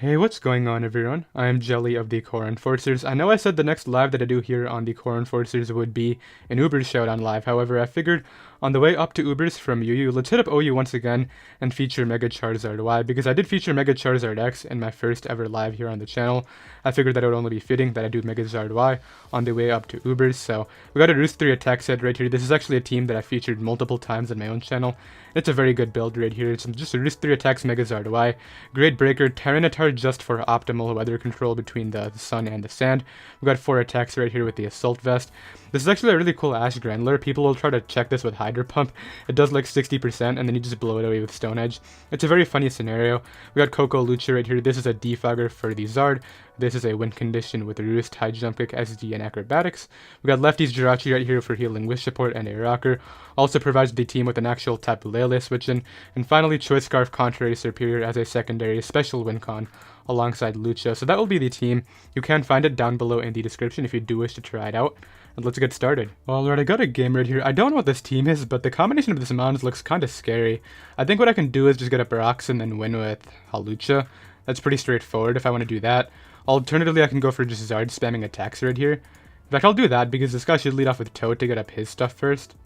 Hey, what's going on everyone? I am Jelly of the Core Enforcers. I know I said the next live that I do here on the Core Enforcers would be an Uber's Showdown live, however I figured on the way up to Uber's from UU, let's hit up OU once again and feature Mega Charizard. Why? Because I did feature Mega Charizard X in my first ever live here on the channel. I figured that it would only be fitting that I do Mega Charizard Y on the way up to Uber's, so we got a Roost 3 attack set right here. This is actually a team that I featured multiple times on my own channel. It's a very good build right here. It's just a Roost 3 attacks Mega Charizard Y. Great breaker, Tyranitar just for optimal weather control between the sun and the sand. We've got 4 attacks right here with the Assault Vest. This is actually a really cool Ash Grandler. People will try to check this with Hydro Pump. It does like 60% and then you just blow it away with Stone Edge. It's a very funny scenario. We got Koko Lucha right here. This is a defogger for the Zard. This is a win condition with Roost, High Jump Kick, SD, and Acrobatics. We got Lefty's Jirachi right here for healing Wish support and a rocker. Also provides the team with an actual Tapu switch in. And finally, Choice Scarf Contrary Superior as a secondary special win con alongside Lucha. So that will be the team. You can find it down below in the description if you do wish to try it out. And let's get started. Alright, I got a game right here. I don't know what this team is, but the combination of this mons looks kind of scary. I think what I can do is just get a Brox and then win with Hawlucha. That's pretty straightforward if I want to do that. Alternatively, I can go for just Zard spamming attacks right here. In fact, I'll do that because this guy should lead off with Toad to get up his stuff first.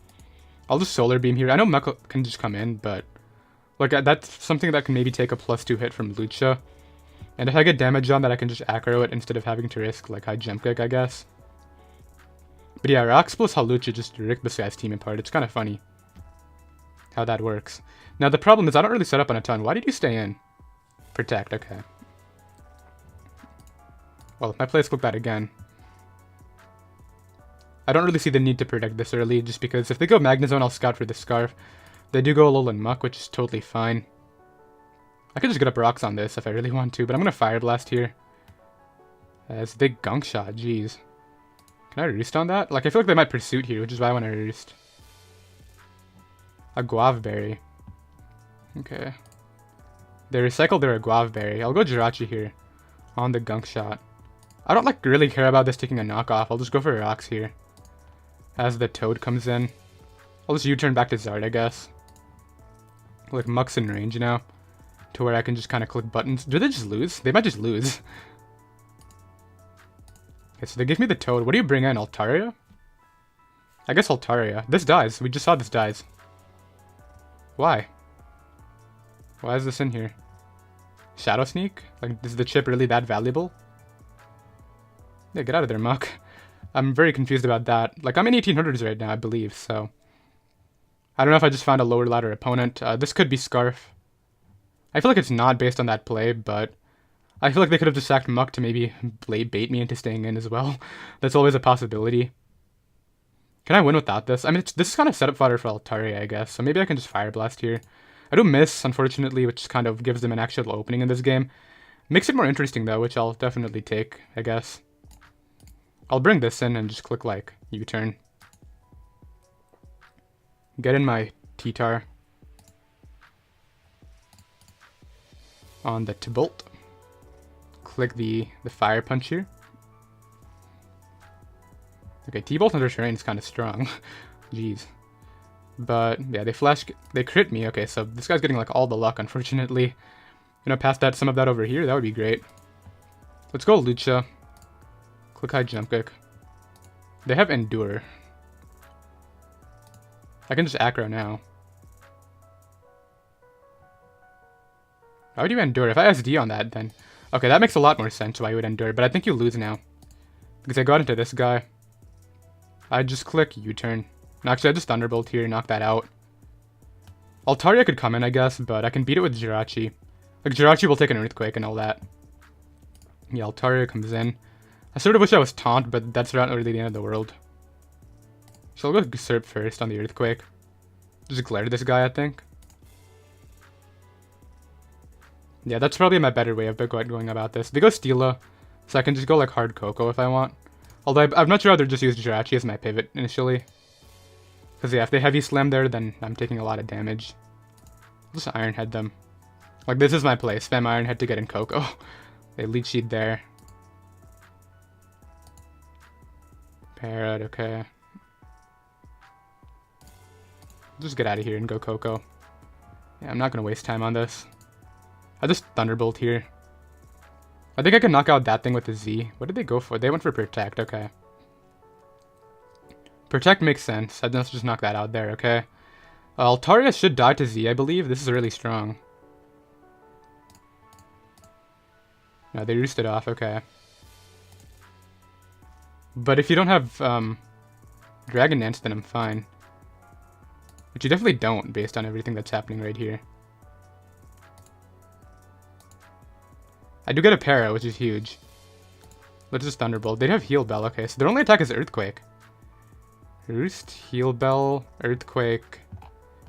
I'll just Solar Beam here. I know Muck can just come in, but like that's something that can maybe take a +2 hit from Lucha. And if I get damage on that, I can just aggro it instead of having to risk like High Jump Kick, I guess. But yeah, Rocks plus Hawlucha just ripped this guy's team apart. It's kind of funny how that works. Now the problem is I don't really set up on a ton. Why did you stay in? Protect, okay. Well, my plays look that again. I don't really see the need to protect this early, just because if they go Magnezone, I'll scout for the Scarf. They do go Alolan Muck, which is totally fine. I could just get up rocks on this if I really want to, but I'm going to Fire Blast here. It's a big Gunk Shot, jeez. Can I Roost on that? Like, I feel like they might Pursuit here, which is why I want to Roost. A Guave Berry. Okay. They recycled their Guave Berry. I'll go Jirachi here on the Gunk Shot. I don't like really care about this taking a knockoff. I'll just go for rocks here. As the Toad comes in. I'll just U-turn back to Zard, I guess. Like Muck's in range now. To where I can just kind of click buttons. Do they just lose? They might just lose. Okay, so they give me the Toad. What do you bring in? Altaria? I guess Altaria. This dies. We just saw this dies. Why? Why is this in here? Shadow Sneak? Like, is the chip really that valuable? Yeah, get out of there, Muck. I'm very confused about that. Like, I'm in 1800s right now, I believe, so... I don't know if I just found a lower ladder opponent. This could be Scarf. I feel like it's not based on that play, but... I feel like they could have just sacked Muck to maybe bait me into staying in as well. That's always a possibility. Can I win without this? I mean, this is kind of setup fodder for Altaria, I guess, so maybe I can just Fire Blast here. I do miss, unfortunately, which kind of gives them an actual opening in this game. Makes it more interesting, though, which I'll definitely take, I guess. I'll bring this in and just click, like, U-turn. Get in my T-Tar. On the T-Bolt. Click the Fire Punch here. Okay, T-Bolt under terrain is kind of strong. Jeez. But, yeah, they crit me. Okay, so this guy's getting, like, all the luck, unfortunately. You know, pass that, some of that over here, that would be great. Let's go Lucha. Click High Jump Kick. They have Endure. I can just aggro now. Why would you Endure? If I SD on that, then... Okay, that makes a lot more sense why you would Endure, but I think you lose now. Because I got into this guy. I just click U-turn. Actually, I just Thunderbolt here, knock that out. Altaria could come in, I guess, but I can beat it with Jirachi. Like, Jirachi will take an Earthquake and all that. Yeah, Altaria comes in. I sort of wish I was Taunt, but that's not really the end of the world. So I'll go Usurp first on the Earthquake. Just glare this guy, I think. Yeah, that's probably my better way of going about this. They go Steela, so I can just go like hard Koko if I want. Although I'm not sure I'd just use Jirachi as my pivot initially. Because yeah, if they heavy slam there, then I'm taking a lot of damage. I'll just Iron Head them. Like, this is my play. Spam Iron Head to get in Koko. They lead sheet there. Parrot, okay. Just get out of here and go Koko. Yeah, I'm not going to waste time on this. I just Thunderbolt here. I think I can knock out that thing with a Z. What did they go for? They went for Protect, okay. Protect makes sense. Let's just knock that out there, okay. Altaria should die to Z, I believe. This is really strong. No, they roosted off, okay. But if you don't have Dragon Dance, then I'm fine. Which you definitely don't, based on everything that's happening right here. I do get a Para, which is huge. Let's just Thunderbolt. They have Heal Bell, okay, so their only attack is Earthquake. Roost, Heal Bell, Earthquake.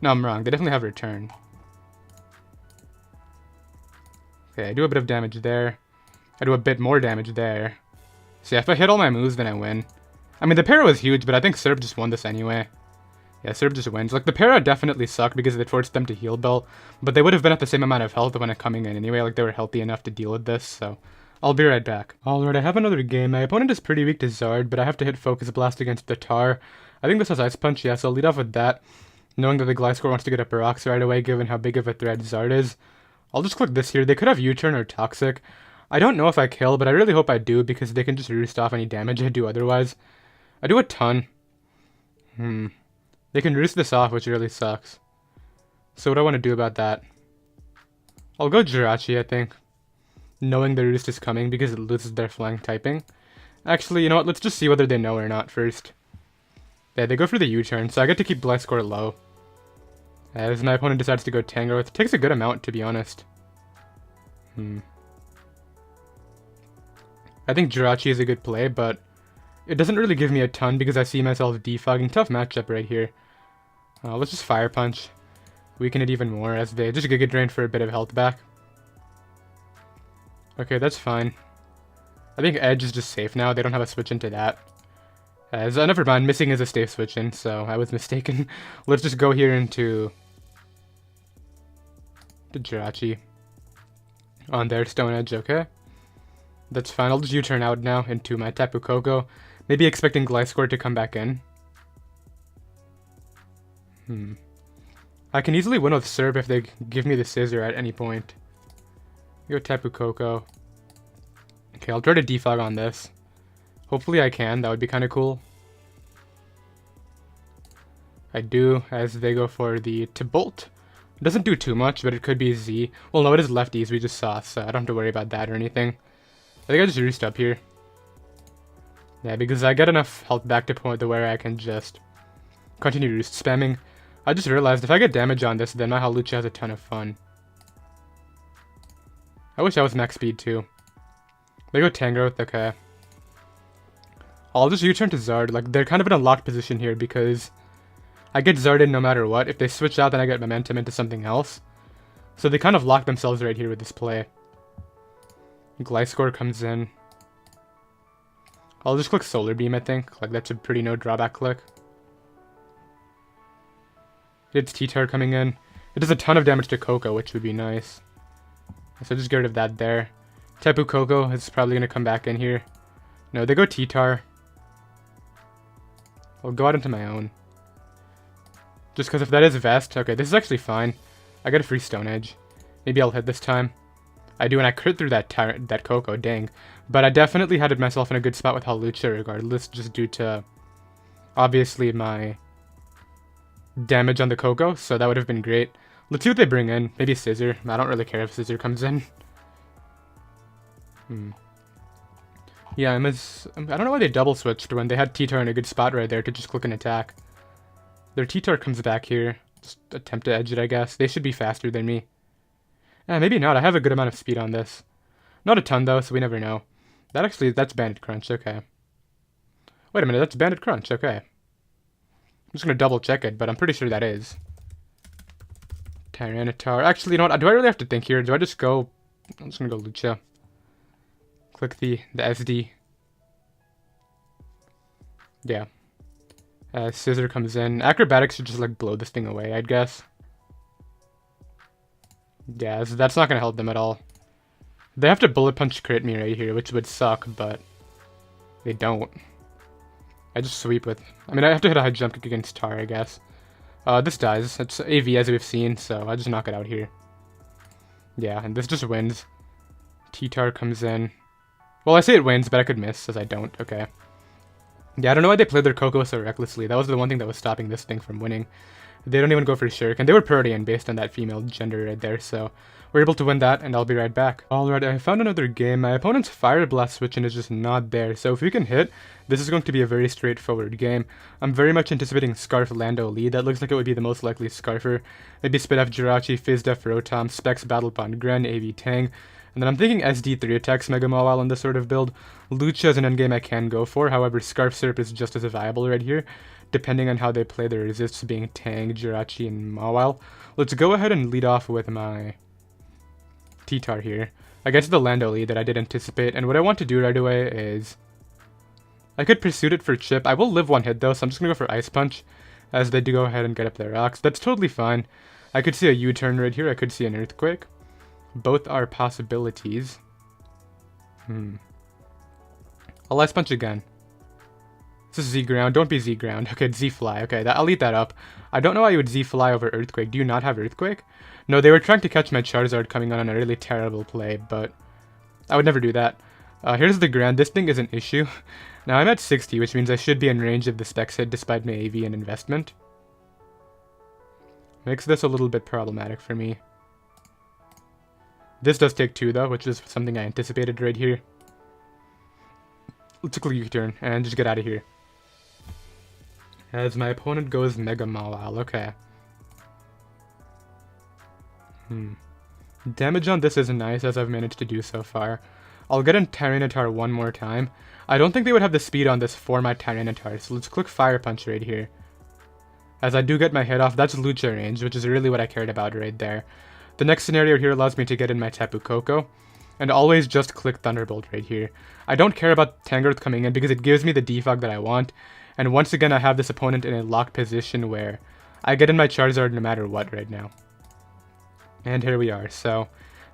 No, I'm wrong. They definitely have Return. Okay, I do a bit of damage there. I do a bit more damage there. So yeah, if I hit all my moves, then I win. I mean, the Para was huge, but I think Serb just won this anyway. Yeah, Serb just wins. Like, the Para definitely sucked because it forced them to Heal Bell, but they would have been at the same amount of health when it coming in anyway. Like, they were healthy enough to deal with this, so I'll be right back. Alright, I have another game. My opponent is pretty weak to Zard, but I have to hit Focus Blast against the Tar. I think this has Ice Punch, yeah, so I'll lead off with that, knowing that the Gliscor wants to get up a Rocks right away, given how big of a threat Zard is. I'll just click this here. They could have U-Turn or Toxic. I don't know if I kill, but I really hope I do, because they can just roost off any damage I do otherwise. I do a ton. They can roost this off, which really sucks. So what do I want to do about that? I'll go Jirachi, I think. Knowing the roost is coming, because it loses their flying typing. Actually, you know what? Let's just see whether they know or not first. Yeah, they go for the U-turn, so I get to keep Gliscor low. As my opponent decides to go Tango, it takes a good amount, to be honest. I think Jirachi is a good play, but it doesn't really give me a ton because I see myself defogging. Tough matchup right here. Let's just Fire Punch. Weaken it even more as they just Giga Drain for a bit of health back. Okay, that's fine. I think Edge is just safe now. They don't have a switch into that. As never mind, missing is a safe switch in, so I was mistaken. Let's just go here into the Jirachi on their Stone Edge, okay? That's fine. I'll just U-turn out now into my Tapu Koko. Maybe expecting Gliscor to come back in. I can easily win with Serb if they give me the Scissor at any point. Go Tapu Koko. Okay, I'll try to defog on this. Hopefully I can. That would be kind of cool. I do, as they go for the Bolt. It doesn't do too much, but it could be Z. Well, no, it is lefties. We just saw, so I don't have to worry about that or anything. I think I just roost up here. Yeah, because I get enough health back to point to where I can just continue roost spamming. I just realized if I get damage on this, then my Hawlucha has a ton of fun. I wish I was max speed too. They go Tangrowth, okay. I'll just U-turn to Zard. Like, they're kind of in a locked position here because I get Zarded no matter what. If they switch out, then I get momentum into something else. So they kind of lock themselves right here with this play. Gliscor comes in. I'll just click Solar Beam, I think. Like, that's a pretty no drawback click. It's T-Tar coming in. It does a ton of damage to Koko, which would be nice. So just get rid of that there. Tapu Koko is probably going to come back in here. No, they go T-Tar. I'll go out into my own. Just because if that is Vest... Okay, this is actually fine. I got a free Stone Edge. Maybe I'll hit this time. I do, and I crit through that Koko, dang. But I definitely had myself in a good spot with Hawlucha regardless, just due to, obviously, my damage on the Koko, so that would have been great. Let's see what they bring in. Maybe Scissor. I don't really care if Scissor comes in. Yeah, I don't know why they double switched when they had T-Tar in a good spot right there to just click an attack. Their T-Tar comes back here. Just attempt to edge it, I guess. They should be faster than me. Maybe not. I have a good amount of speed on this. Not a ton, though, so we never know. That's Bandit Crunch, okay. Wait a minute, that's Bandit Crunch, okay. I'm just gonna double check it, but I'm pretty sure that is. Tyranitar. Actually, you know what? Do I really have to think here? Do I just go... I'm just gonna go Lucha. Click the SD. Yeah. Scissor comes in. Acrobatics should just, like, blow this thing away, I'd guess. Yeah, so that's not gonna help them at all. They have to Bullet Punch crit me right here, which would suck, but they don't. I just sweep with... I mean, I have to hit a high jump kick against Tar, I guess. This dies. It's AV as we've seen, so I just knock it out here. Yeah, and this just wins. T-Tar comes in. Well, I say it wins, but I could miss, as I don't. Okay. Yeah, I don't know why they played their Koko so recklessly. That was the one thing that was stopping this thing from winning. They don't even go for Shirk, and they were Protean based on that female gender right there, so we're able to win that, and I'll be right back. Alright, I found another game. My opponent's Fire Blast switching is just not there, so if we can hit, this is going to be a very straightforward game. I'm very much anticipating Scarf Lando lead. That looks like it would be the most likely Scarfer. Maybe Spit F Jirachi, Fizz Def Rotom, Specs Battle Pond Gren, AV Tang. And then I'm thinking SD3 attacks Mega Mawile on this sort of build. Lucha is an endgame I can go for, however Scarf Syrup is just as viable right here, depending on how they play their resists being Tang, Jirachi, and Mawile. Let's go ahead and lead off with my T-Tar here. I guess the Lando lead that I did anticipate, and what I want to do right away is I could Pursuit it for Chip. I will live one hit though, so I'm just going to go for Ice Punch, as they do go ahead and get up their rocks. That's totally fine. I could see a U-turn right here, I could see an Earthquake. Both are possibilities. I'll Ice Punch again. This is Z-Ground. Don't be Z-Ground. Okay, Z-Fly. Okay, I'll eat that up. I don't know why you would Z-Fly over Earthquake. Do you not have Earthquake? No, they were trying to catch my Charizard coming on a really terrible play, but I would never do that. Here's the Grand. This thing is an issue. Now, I'm at 60, which means I should be in range of the Specs hit despite my AV and investment. Makes this a little bit problematic for me. This does take 2 though, which is something I anticipated right here. Let's quickly U-turn and just get out of here. As my opponent goes Mega Mawile, okay. Damage on this is nice, as I've managed to do so far. I'll get in Tyranitar one more time. I don't think they would have the speed on this for my Tyranitar, so let's click Fire Punch right here. As I do get my hit off, that's Lucha range, which is really what I cared about right there. The next scenario here allows me to get in my Tapu Koko, and always just click Thunderbolt right here. I don't care about Tangrowth coming in because it gives me the defog that I want, and once again I have this opponent in a locked position where I get in my Charizard no matter what right now. And here we are, so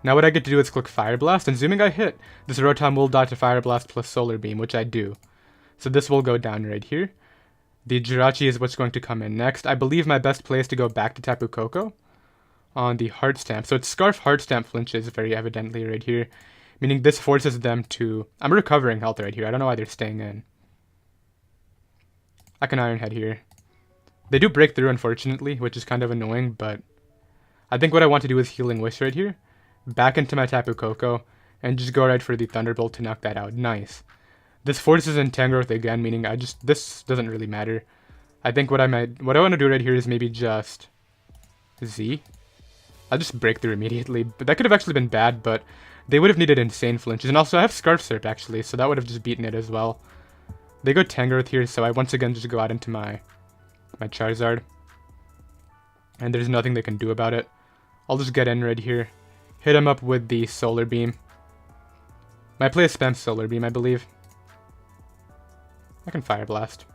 now what I get to do is click Fire Blast, and assuming I hit, this Rotom will die to Fire Blast plus Solar Beam, which I do. So this will go down right here. The Jirachi is what's going to come in next. I believe my best play is to go back to Tapu Koko on the Heart Stamp. So it's Scarf Heart Stamp flinches very evidently right here, meaning this forces them to... I'm recovering health right here. I don't know why they're staying in. I can Iron Head here. They do break through, unfortunately, which is kind of annoying, but I think what I want to do is Healing Wish right here, back into my Tapu Koko, and just go right for the Thunderbolt to knock that out. Nice. This forces in Tangrowth again, meaning this doesn't really matter. I think what I want to do right here is maybe just Z. I'll just break through immediately, but that could have actually been bad, but they would have needed insane flinches. And also I have Scarf Syrup actually, so that would have just beaten it as well. They go Tangrowth here, so I once again just go out into my Charizard. And there's nothing they can do about it. I'll just get in right here. Hit him up with the Solar Beam. My play is spam Solar Beam, I believe. I can Fire Blast.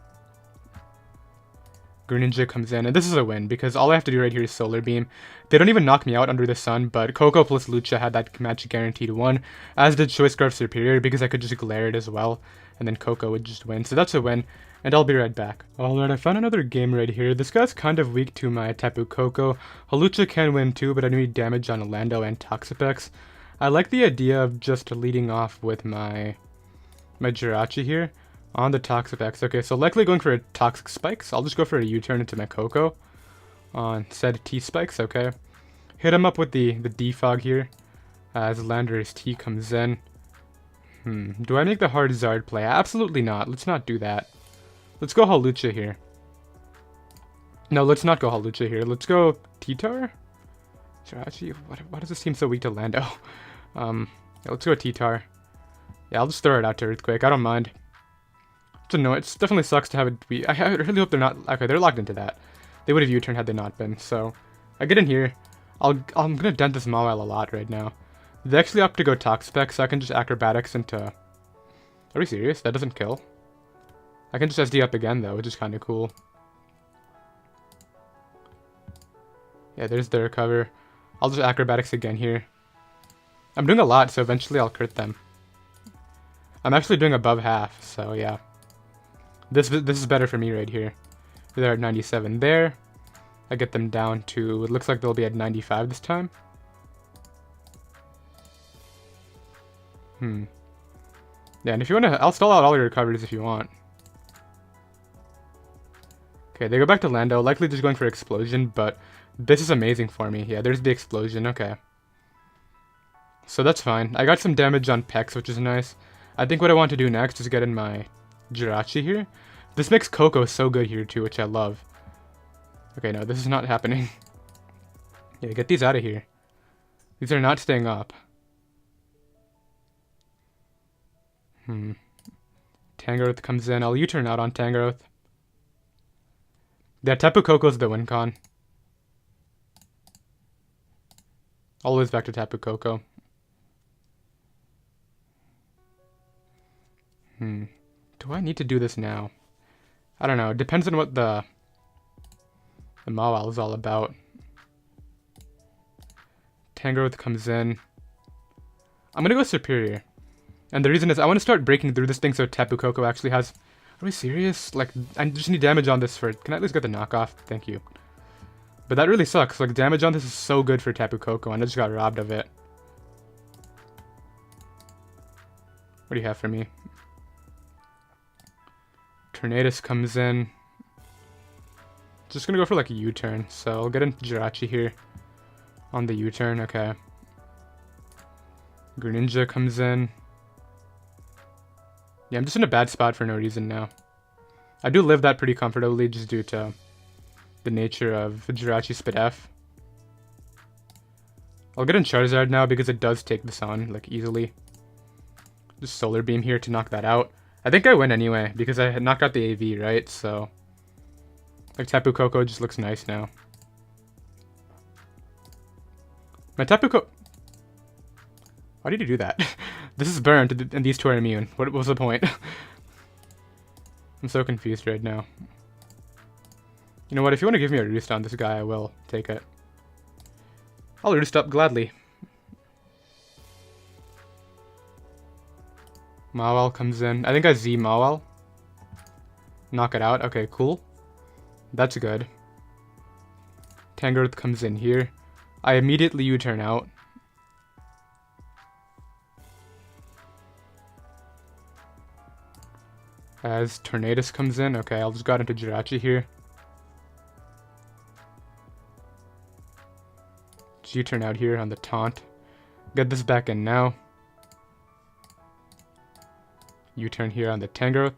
Greninja comes in, and this is a win, because all I have to do right here is Solar Beam. They don't even knock me out under the sun, but Koko plus Lucha had that match guaranteed 1, as did Choice Scarf Superior, because I could just glare it as well, and then Koko would just win. So that's a win, and I'll be right back. Alright, I found another game right here. This guy's kind of weak to my Tapu Koko. Hawlucha can win too, but I need damage on Lando and Toxapex. I like the idea of just leading off with my Jirachi here on the Toxapex. Okay, so likely going for a Toxic Spikes. I'll just go for a U-turn into my Koko on said T-Spikes, okay. Hit him up with the Defog here as Landorus T comes in. Do I make the hard Zard play? Absolutely not. Let's not do that. Let's go Hawlucha here. No, let's not go Hawlucha here. Let's go T-Tar? Jirachi? Why does this seem so weak to Lando? Yeah, let's go T-Tar. Yeah, I'll just throw it out to Earthquake. I don't mind. No, it definitely sucks to have it. I really hope they're not. Okay, they're locked into that. They would have U-turned had they not been. So I get in here. I'm gonna dent this Mawile a lot right now. They actually opt to go Toxapex, so I can just Acrobatics into. Are we serious? That doesn't kill. I can just SD up again though, which is kind of cool. Yeah, there's the recover. I'll just Acrobatics again here. I'm doing a lot, so eventually I'll crit them. I'm actually doing above half, so yeah. This is better for me right here. They're at 97 there. I get them down to, it looks like they'll be at 95 this time. Yeah, and if you want to, I'll stall out all your recoveries if you want. Okay, they go back to Lando, likely just going for Explosion, but this is amazing for me. Yeah, there's the Explosion, okay. So that's fine. I got some damage on Pex, which is nice. I think what I want to do next is get in my Jirachi here. This makes Koko so good here too, which I love. Okay, no, this is not happening. Yeah, get these out of here. These are not staying up. Tangrowth comes in. I'll U-turn out on Tangrowth. Yeah, Tapu Koko's the win con. Always back to Tapu Koko. Do I need to do this now? I don't know. It depends on what the Mawile is all about. Tangrowth comes in. I'm gonna go Superior. And the reason is I want to start breaking through this thing so Tapu Koko actually has... Are we serious? Like, I just need damage on this for... Can I at least get the knockoff? Thank you. But that really sucks. Like, damage on this is so good for Tapu Koko, and I just got robbed of it. What do you have for me? Tornadus comes in. Just gonna go for like a U-turn, so I'll get into Jirachi here. On the U-turn, okay. Greninja comes in. Yeah, I'm just in a bad spot for no reason now. I do live that pretty comfortably just due to the nature of Jirachi Spit F. I'll get in Charizard now because it does take this on, like, easily. Just Solar Beam here to knock that out. I think I win anyway, because I had knocked out the AV, right? So, like, Tapu Koko just looks nice now. My Tapu Koko... Why did you do that? This is burnt, and these two are immune. What was the point? I'm so confused right now. You know what? If you want to give me a Roost on this guy, I will take it. I'll Roost up gladly. Mawile comes in. I think I Z Mawile. Knock it out. Okay, cool. That's good. Tangrowth comes in here. I immediately U-turn out. As Tornadus comes in. Okay, I'll just got into Jirachi here. Just U-turn out here on the taunt. Get this back in now. U-turn here on the Tangrowth.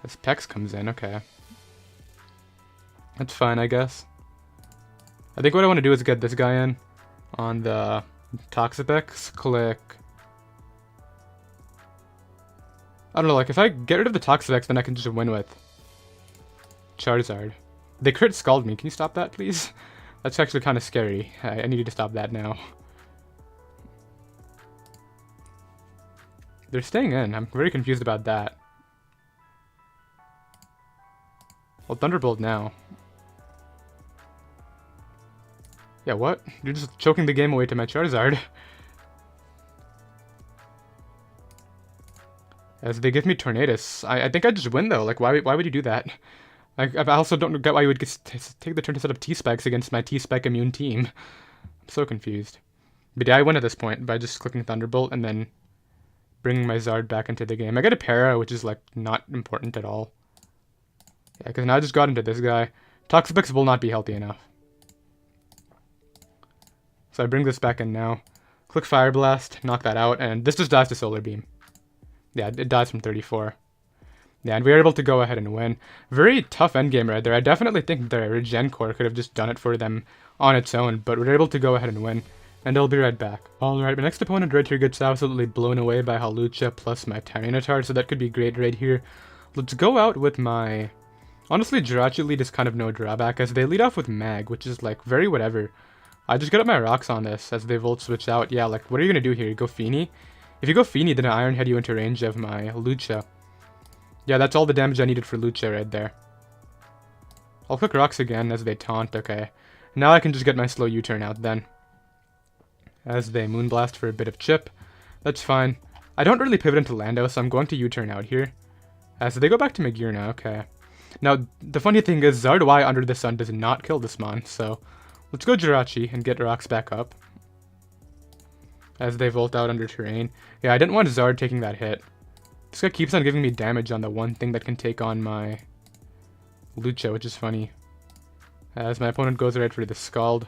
As Pex comes in, okay. That's fine, I guess. I think what I want to do is get this guy in on the Toxapex. Click. I don't know, like, if I get rid of the Toxapex, then I can just win with Charizard. They crit Scald me. Can you stop that, please? That's actually kind of scary. I need to stop that now. They're staying in. I'm very confused about that. Well, Thunderbolt now. Yeah, what? You're just choking the game away to my Charizard. As they give me Tornadus. I think I just win, though. Like, why would you do that? I also don't get why you would take the turn to set up T-Specs against my T-Spec immune team. I'm so confused. But yeah, I win at this point by just clicking Thunderbolt and then bringing my Zard back into the game. I get a Para, which is, like, not important at all. Yeah, because now I just got into this guy. Toxapex will not be healthy enough. So I bring this back in now. Click Fire Blast, knock that out, and this just dies to Solar Beam. Yeah, it dies from 34. Yeah, and we were able to go ahead and win. Very tough endgame right there. I definitely think the Regen Core could have just done it for them on its own, but we were able to go ahead and win. And I'll be right back. Alright, my next opponent right here gets absolutely blown away by Hawlucha plus my Tyranitar, so that could be great right here. Let's go out with my... Honestly, Jirachi lead is kind of no drawback, as they lead off with Mag, which is, like, very whatever. I just get up my rocks on this as they Volt Switch out. Yeah, like, what are you going to do here? You go Feeny? If you go Feeny, then I Iron Head you into range of my Lucha. Yeah, that's all the damage I needed for Lucha right there. I'll click rocks again as they taunt. Okay. Now I can just get my slow U-turn out then. As they Moonblast for a bit of chip. That's fine. I don't really pivot into Lando, so I'm going to U-turn out here. As they go back to Megear now. Okay. Now, the funny thing is, Zard Y Under the Sun does not kill this mon, so let's go Jirachi and get rocks back up. as they volt out under terrain. Yeah, I didn't want Zard taking that hit. This guy keeps on giving me damage on the one thing that can take on my Lucha, which is funny. As my opponent goes right for the Scald.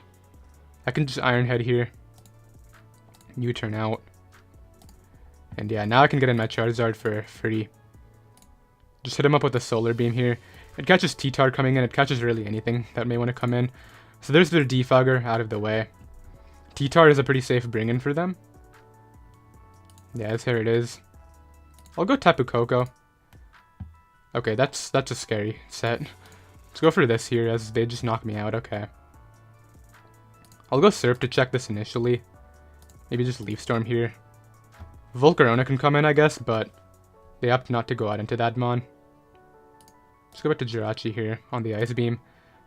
I can just Iron Head here. U-turn out. And yeah, now I can get in my Charizard for free. Just hit him up with a Solar Beam here. It catches T-Tar coming in. It catches really anything that may want to come in. So there's their Defogger out of the way. T-Tar is a pretty safe bring-in for them. Yeah, here it is. I'll go Tapu Koko. Okay, that's a scary set. Let's go for this here as they just knock me out. Okay. I'll go Surf to check this initially. Maybe just Leaf Storm here. Volcarona can come in, I guess, but they opt not to go out into that Mon. Let's go back to Jirachi here on the Ice Beam.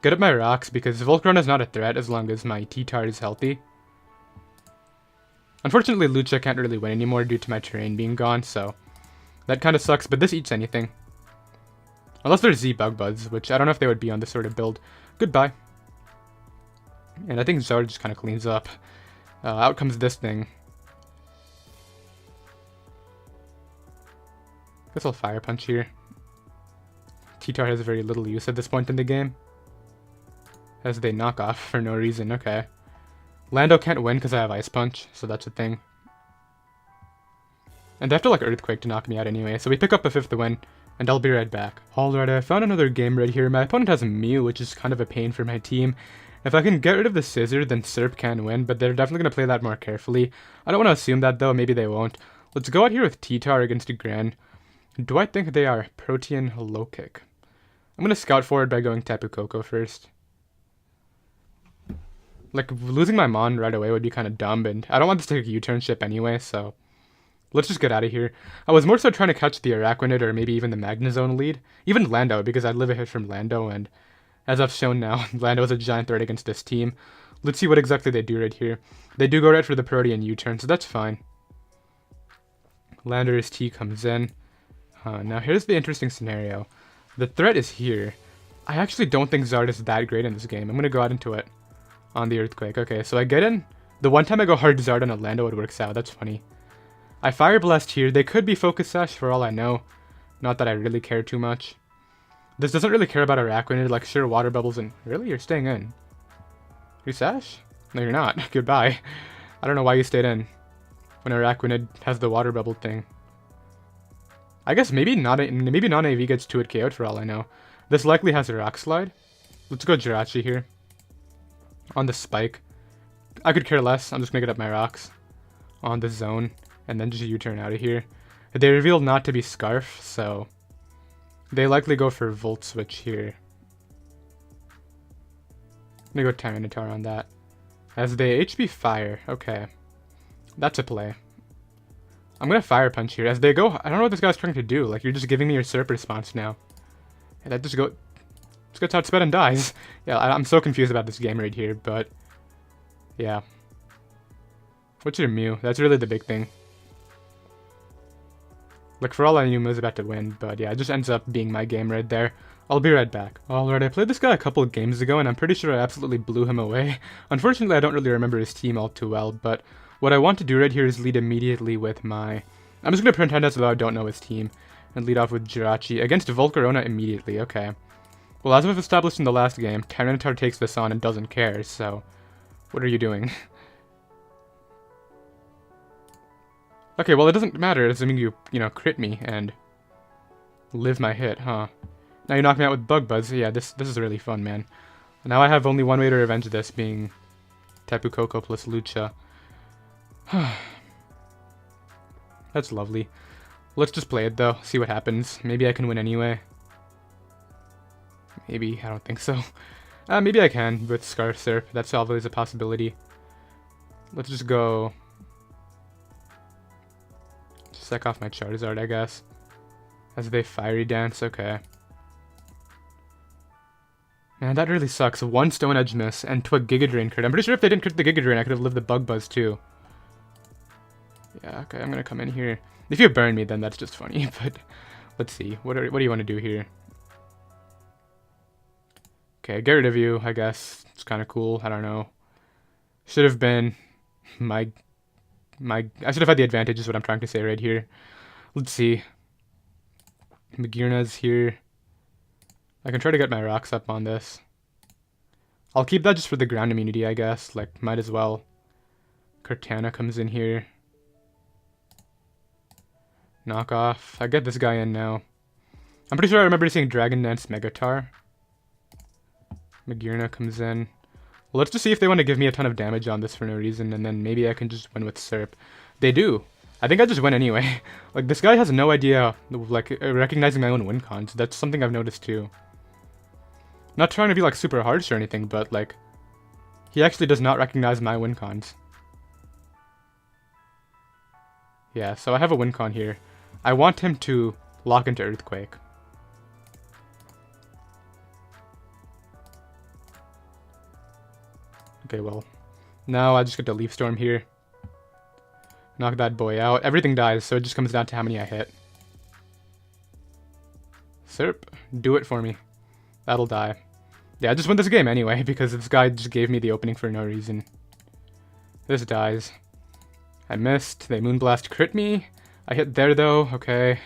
Get up my rocks because Volcarona is not a threat as long as my T-Tar is healthy. Unfortunately, Lucha can't really win anymore due to my terrain being gone, so that kind of sucks, but this eats anything. Unless there's Z-Bug Buds, which I don't know if they would be on this sort of build. Goodbye. And I think Zard just kind of cleans up. Out comes this thing. Guess I'll Fire Punch here. T-Tar has very little use at this point in the game, as they knock off for no reason. Okay. Lando can't win because I have Ice Punch, so that's a thing. And they have to like Earthquake to knock me out anyway, so we pick up a 5th win, and I'll be right back. Alright, I found another game right here. My opponent has a Mew, which is kind of a pain for my team. If I can get rid of the Scissor, then Serp can win, but they're definitely going to play that more carefully. I don't want to assume that though, maybe they won't. Let's go out here with T-Tar against a Gran. Do I think they are Protean Low Kick? I'm going to scout forward by going Tapu Koko first. Like, losing my Mon right away would be kind of dumb, and I don't want this to take a U-turn ship anyway, so let's just get out of here. I was more so trying to catch the Araquanid or maybe even the Magnezone lead. Even Lando, because I'd live a hit from Lando, and as I've shown now, Lando is a giant threat against this team. Let's see what exactly they do right here. They do go right for the Protean U-turn, so that's fine. Landorus T comes in. Now here's the interesting scenario. The threat is here. I actually don't think Zard is that great in this game. I'm going to go out into it on the Earthquake. Okay, so I get in. The one time I go hard Zard on a Lando, it works out. That's funny. I Fire Blast here. They could be Focus Sash for all I know. Not that I really care too much. This doesn't really care about Araquanid. Like, sure, Water Bubbles and... Really? You're staying in? You Sash? No, you're not. Goodbye. I don't know why you stayed in when Araquanid has the Water Bubble thing. I guess maybe non-AV gets 2-hit KO'd for all I know. This likely has a Rock Slide. Let's go Jirachi here. On the Spike. I could care less. I'm just gonna get up my rocks. On the Zone. And then just U-turn out of here. They revealed not to be Scarf, so they likely go for Volt Switch here. I'm gonna go Tyranitar on that. As they HP Fire. Okay. That's a play. I'm gonna Fire Punch here. As they go, I don't know what this guy's trying to do. Like, you're just giving me your Serp response now. And that just gets outsped and dies. Yeah, I'm so confused about this game right here, but yeah. What's your Mew? That's really the big thing. Like, for all I knew, Mew's about to win, but yeah, it just ends up being my game right there. I'll be right back. Alright, I played this guy a couple of games ago, and I'm pretty sure I absolutely blew him away. Unfortunately, I don't really remember his team all too well, but what I want to do right here is lead immediately with my... I'm just going to pretend as though I don't know his team, and lead off with Jirachi against Volcarona immediately. Okay. Well, as we've established in the last game, Tyranitar takes this on and doesn't care, so what are you doing? Okay, well, it doesn't matter, assuming you crit me and live my hit, huh? Now you knock me out with Bug Buzz. Yeah, this is really fun, man. Now I have only one way to revenge this, being Tapu Koko plus Lucha. That's lovely. Let's just play it, though. See what happens. Maybe I can win anyway. Maybe. I don't think so. Maybe I can with Scarf Surf. That's always a possibility. Let's just go... Sec off my Charizard, I guess. As they Fiery Dance. Okay. Man, that really sucks. One Stone Edge miss and to a Giga Drain crit. I'm pretty sure if they didn't crit the Giga Drain, I could have lived the Bug Buzz, too. Yeah, okay, I'm gonna come in here. If you burn me, then that's just funny, but let's see. What do you want to do here? Okay, get rid of you, I guess. It's kind of cool. I don't know. Should have been my I should have had the advantage is what I'm trying to say right here. Let's see. Magearna's here. I can try to get my rocks up on this. I'll keep that just for the ground immunity, I guess. Like, might as well. Cortana comes in here. Knock off. I get this guy in now. I'm pretty sure I remember seeing Dragon Dance Megatar. Magearna comes in. Well, let's just see if they want to give me a ton of damage on this for no reason, and then maybe I can just win with Serp. They do. I think I just win anyway. Like, this guy has no idea, like, recognizing my own win cons. That's something I've noticed too. Not trying to be, like, super harsh or anything, but, like, he actually does not recognize my win cons. Yeah, so I have a win con here. I want him to lock into Earthquake. Okay, well, now I just get to Leaf Storm here. Knock that boy out. Everything dies, so it just comes down to how many I hit. Serp, do it for me. That'll die. Yeah, I just win this game anyway, because this guy just gave me the opening for no reason. This dies. I missed. They Moonblast crit me. I hit there, though. Okay.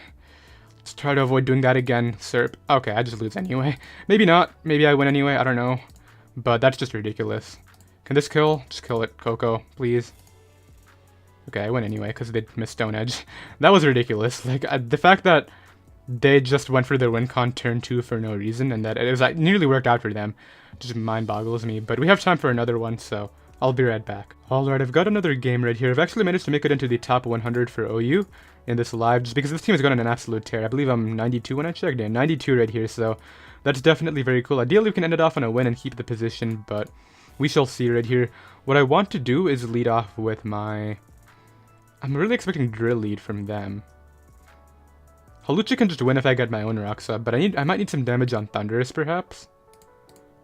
Let's try to avoid doing that again. Serp. Okay, I just lose anyway. Maybe not. Maybe I win anyway. I don't know. But that's just ridiculous. Can this kill? Just kill it, Koko, please. Okay, I win anyway, because they missed Stone Edge. That was ridiculous. Like, the fact that they just went for their win con turn 2 for no reason, and that it was like, nearly worked out for them, just mind boggles me. But we have time for another one, so I'll be right back. Alright, I've got another game right here. I've actually managed to make it into the top 100 for OU in this live, just because this team has gone on an absolute tear. I believe I'm 92 when I checked. Yeah, 92 right here, so that's definitely very cool. Ideally, we can end it off on a win and keep the position, but we shall see right here. What I want to do is lead off with my... I'm really expecting Drill Lead from them. Hawlucha can just win if I get my own rocks up, but I might need some damage on Thunderous, perhaps.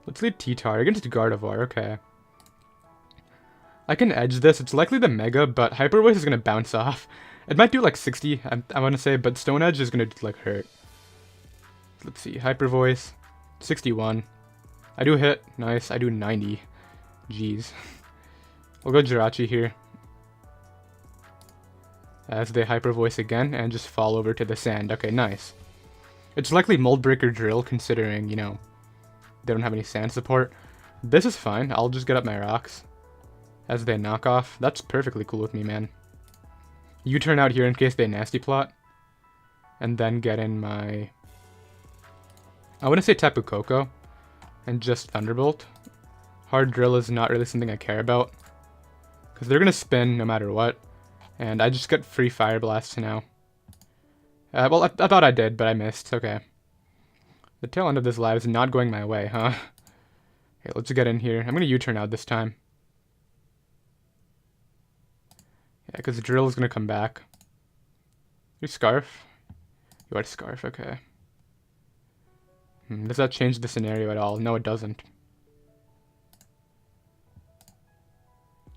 Let's lead T-Tar against Gardevoir, okay. I can edge this. It's likely the Mega, but Hyper Voice is going to bounce off. It might do like 60, I want to say, but Stone Edge is going to like hurt. Let's see, Hyper Voice, 61. I do hit, nice, I do 90. Jeez. I'll go Jirachi here. As they Hyper Voice again, and just fall over to the sand. Okay, nice. It's likely Mold Breaker Drill, considering, you know, they don't have any sand support. This is fine, I'll just get up my rocks. As they knock off. That's perfectly cool with me, man. U-turn out here in case they nasty plot. And then get in my... I want to say Tapu Koko. And just Thunderbolt. Hard Drill is not really something I care about. Because they're going to spin no matter what. And I just get free Fire Blasts now. Well, I thought I did, but I missed. Okay. The tail end of this live is not going my way, huh? Okay, let's get in here. I'm going to U-turn out this time. Yeah, because Drill is going to come back. You Scarf? You are Scarf, okay. Does that change the scenario at all? No, it doesn't.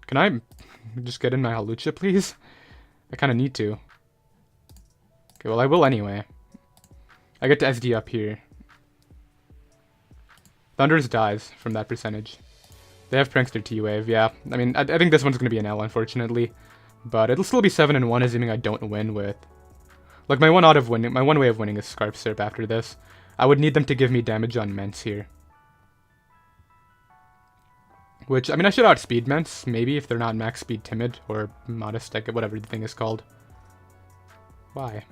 Can I just get in my Hawlucha, please? I kind of need to. Okay, well, I will anyway. I get to SD up here. Thunders dies from that percentage. They have Prankster T-Wave, yeah. I mean, I think this one's going to be an L, unfortunately. But it'll still be 7-1, assuming I don't win with... Like, my one way of winning is Scarf Serp after this. I would need them to give me damage on Mence here. Which, I mean, I should outspeed Mence, maybe, if they're not max speed Timid, or Modest, like, whatever the thing is called. Why?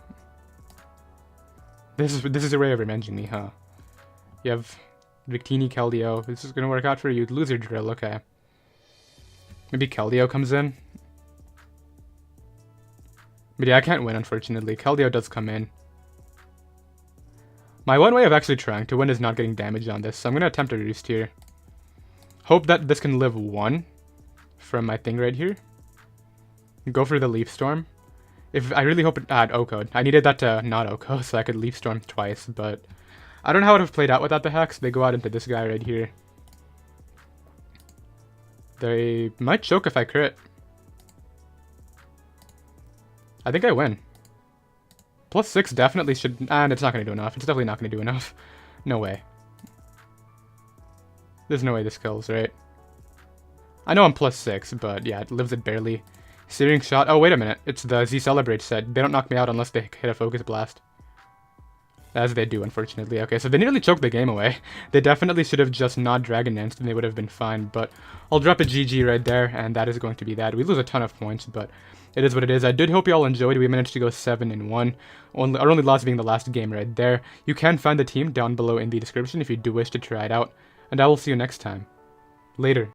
This is a way of revenging me, huh? You have Victini, Keldeo. This is gonna work out for you. Lose your Drill, okay. Maybe Keldeo comes in. But yeah, I can't win, unfortunately. Keldeo does come in. My one way of actually trying to win is not getting damage on this, so I'm gonna attempt a Roost here. Hope that this can live 1 from my thing right here. Go for the Leaf Storm. I really hope it had O-Code. I needed that to not O-Code so I could Leaf Storm twice, but I don't know how it would have played out without the hacks. They go out into this guy right here. They might choke if I crit. I think I win. +6 definitely should... And it's not going to do enough. It's definitely not going to do enough. No way. There's no way this kills, right? I know I'm +6, but yeah, it lives it barely. Searing Shot. Oh, wait a minute. It's the Z Celebrate set. They don't knock me out unless they hit a Focus Blast. As they do, unfortunately. Okay, so they nearly choked the game away. They definitely should have just not Dragon Danced and they would have been fine, but I'll drop a GG right there, and that is going to be that. We lose a ton of points, but it is what it is. I did hope you all enjoyed. We managed to go 7-1. Our only loss being the last game right there. You can find the team down below in the description if you do wish to try it out, and I will see you next time. Later.